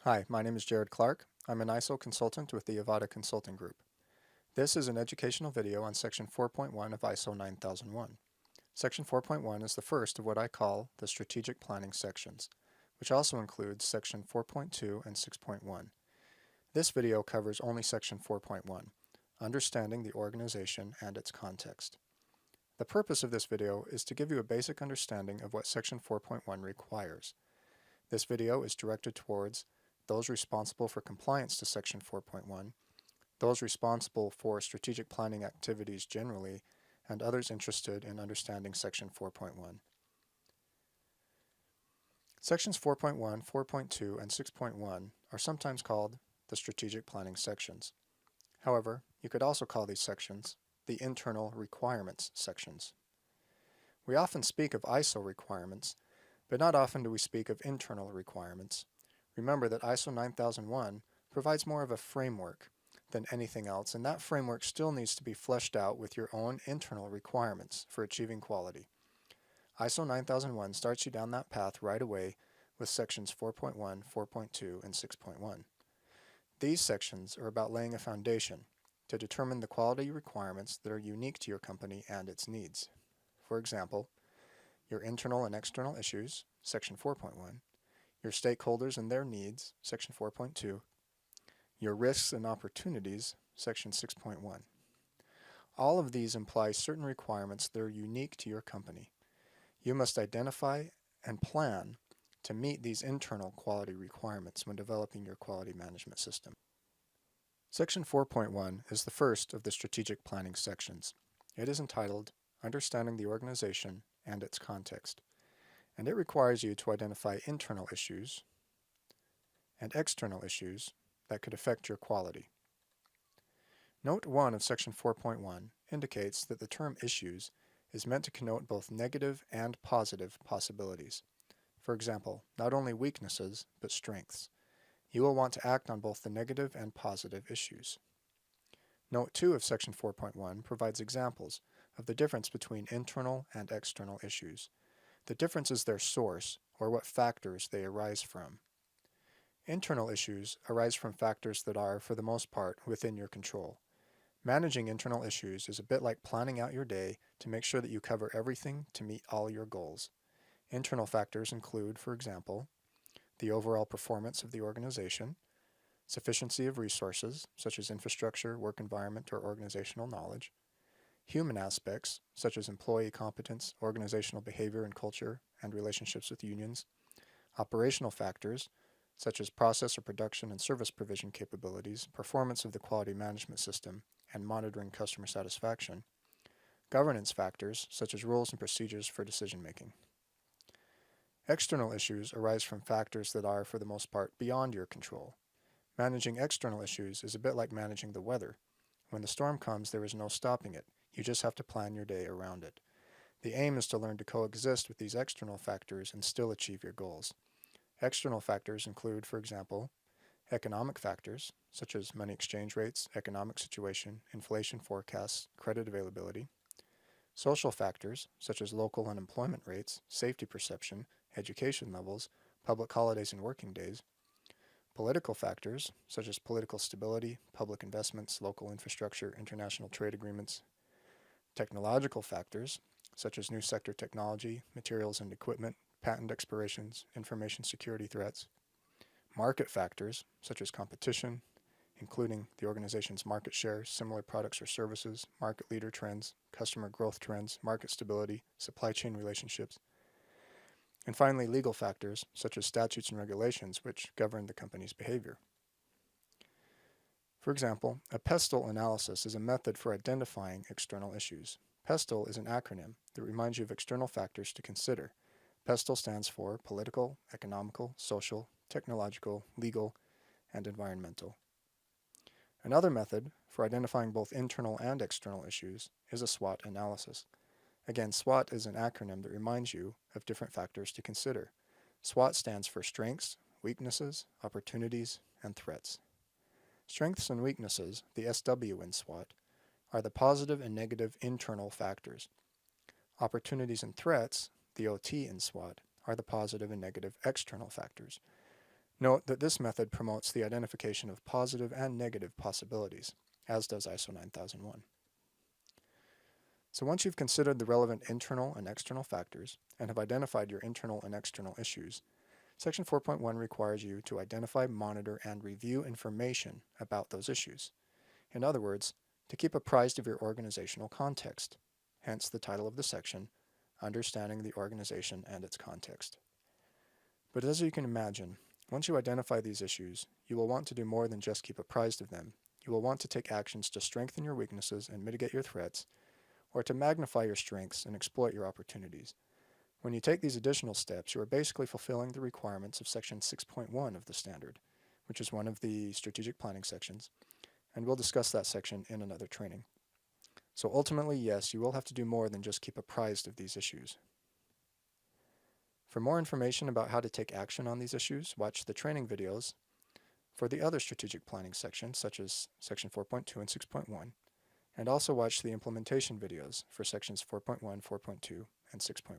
Hi, my name is Jared Clark. I'm an ISO consultant with the Avada Consulting Group. This is an educational video on Section 4.1 of ISO 9001. Section 4.1 is the first of what I call the strategic planning sections, which also includes Section 4.2 and 6.1. This video covers only Section 4.1, understanding the organization and its context. The purpose of this video is to give you a basic understanding of what Section 4.1 requires. This video is directed towards those responsible for compliance to Section 4.1, those responsible for strategic planning activities generally, and others interested in understanding Section 4.1. Sections 4.1, 4.2, and 6.1 are sometimes called the strategic planning sections. However, you could also call these sections the internal requirements sections. We often speak of ISO requirements, but not often do we speak of internal requirements. Remember that ISO 9001 provides more of a framework than anything else, and that framework still needs to be fleshed out with your own internal requirements for achieving quality. ISO 9001 starts you down that path right away with sections 4.1, 4.2, and 6.1. These sections are about laying a foundation to determine the quality requirements that are unique to your company and its needs. For example, your internal and external issues, section 4.1, your stakeholders and their needs, section 4.2, your risks and opportunities, section 6.1. All of these imply certain requirements that are unique to your company. You must identify and plan to meet these internal quality requirements when developing your quality management system. Section 4.1 is the first of the strategic planning sections. It is entitled Understanding the Organization and its Context, and it requires you to identify internal issues and external issues that could affect your quality. Note 1 of Section 4.1 indicates that the term issues is meant to connote both negative and positive possibilities. For example, not only weaknesses, but strengths. You will want to act on both the negative and positive issues. Note 2 of Section 4.1 provides examples of the difference between internal and external issues. The difference is their source, or what factors they arise from. Internal issues arise from factors that are, for the most part, within your control. Managing internal issues is a bit like planning out your day to make sure that you cover everything to meet all your goals. Internal factors include, for example, the overall performance of the organization, sufficiency of resources, such as infrastructure, work environment, or organizational knowledge, human aspects, such as employee competence, organizational behavior and culture, and relationships with unions, operational factors, such as process or production and service provision capabilities, performance of the quality management system, and monitoring customer satisfaction, governance factors, such as rules and procedures for decision making. External issues arise from factors that are, for the most part, beyond your control. Managing external issues is a bit like managing the weather. When the storm comes, there is no stopping it. You just have to plan your day around it. The aim is to learn to coexist with these external factors and still achieve your goals. External factors include, for example, economic factors, such as money exchange rates, economic situation, inflation forecasts, credit availability. Social factors, such as local unemployment rates, safety perception, education levels, public holidays and working days. Political factors, such as political stability, public investments, local infrastructure, international trade agreements. Technological factors, such as new sector technology, materials and equipment, patent expirations, information security threats. Market factors, such as competition, including the organization's market share, similar products or services, market leader trends, customer growth trends, market stability, supply chain relationships. And finally, legal factors, such as statutes and regulations which govern the company's behavior. For example, a PESTLE analysis is a method for identifying external issues. PESTLE is an acronym that reminds you of external factors to consider. PESTLE stands for political, economical, social, technological, legal, and environmental. Another method for identifying both internal and external issues is a SWOT analysis. Again, SWOT is an acronym that reminds you of different factors to consider. SWOT stands for strengths, weaknesses, opportunities, and threats. Strengths and weaknesses, the SW in SWOT, are the positive and negative internal factors. Opportunities and threats, the OT in SWOT, are the positive and negative external factors. Note that this method promotes the identification of positive and negative possibilities, as does ISO 9001. So once you've considered the relevant internal and external factors and have identified your internal and external issues, Section 4.1 requires you to identify, monitor, and review information about those issues. In other words, to keep apprised of your organizational context, hence the title of the section, Understanding the Organization and its Context. But as you can imagine, once you identify these issues, you will want to do more than just keep apprised of them. You will want to take actions to strengthen your weaknesses and mitigate your threats, or to magnify your strengths and exploit your opportunities. When you take these additional steps, you are basically fulfilling the requirements of Section 6.1 of the standard, which is one of the strategic planning sections, and we'll discuss that section in another training. So ultimately, yes, you will have to do more than just keep apprised of these issues. For more information about how to take action on these issues, watch the training videos for the other strategic planning sections, such as Section 4.2 and 6.1, and also watch the implementation videos for Sections 4.1, 4.2, and 6.1.